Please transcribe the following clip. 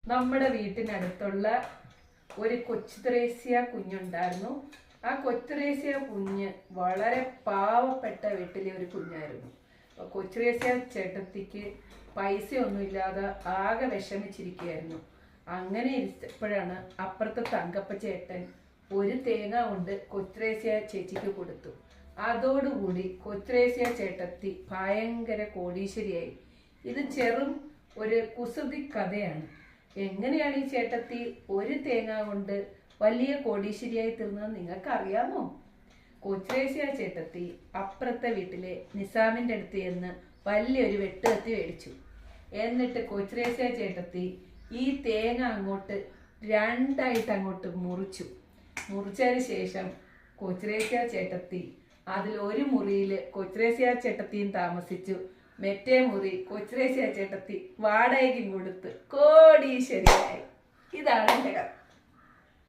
നമ്മുടെ വീട്ടിനടുത്തുള്ള ഒരു കൊച്ചു ത്രേസ്യ കുഞ്ഞുണ്ടായിരുന്നു. ആ കൊച്ചു ത്രേസ്യ കുഞ്ഞ് വളരെ പാവപ്പെട്ട വീട്ടിലെ ഒരു കുഞ്ഞായിരുന്നു. കൊച്ചു ത്രേസ്യ ചേട്ടത്തിക്ക് പൈസയൊന്നുമില്ലാതെ ആകെ വിഷമിച്ചിരിക്കുകയായിരുന്നു. അങ്ങനെ ഇരിച്ചപ്പോഴാണ് അപ്പുറത്തെ തങ്കപ്പ ചേട്ടൻ ഒരു തേങ്ങ കൊണ്ട് കൊച്ചു ത്രേസ്യ ചേച്ചിക്ക് കൊടുത്തു. അതോടുകൂടി കൊച്ചു ത്രേസ്യ ചേട്ടത്തി ഭയങ്കര കോടീശ്വരിയായി. ഇത് ചെറും ഒരു കുസൃതി കഥയാണ്. എങ്ങനെയാണ് ഈ ചേട്ടത്തി ഒരു തേങ്ങ കൊണ്ട് വലിയ കോടീശ്വരിയായി തീർന്നത് നിങ്ങൾക്കറിയാമോ? കൊച്ചു ത്രേസ്യ ചേട്ടത്തി അപ്പുറത്തെ വീട്ടിലെ നിസാമിൻ്റെ അടുത്ത് ചെന്ന് വലിയൊരു വെട്ടുകത്തി മേടിച്ചു. എന്നിട്ട് കൊച്ചു ത്രേസ്യ ചേട്ടത്തി ഈ തേങ്ങ അങ്ങോട്ട് രണ്ടായിട്ട് അങ്ങോട്ട് മുറിച്ചതിന് ശേഷം കൊച്ചു ത്രേസ്യ ചേട്ടത്തി അതിൽ ഒരു മുറിയിൽ കൊച്ചു ത്രേസ്യ ചേട്ടത്തിയും താമസിച്ചു. മറ്റേ മുറി കൊച്ചു ത്രേസ്യ ചേട്ടത്തി വാടകയ്ക്കും കൊടുത്ത് കോടീശ്വരിയായി. ഇതാണ് എൻ്റെ കഥ.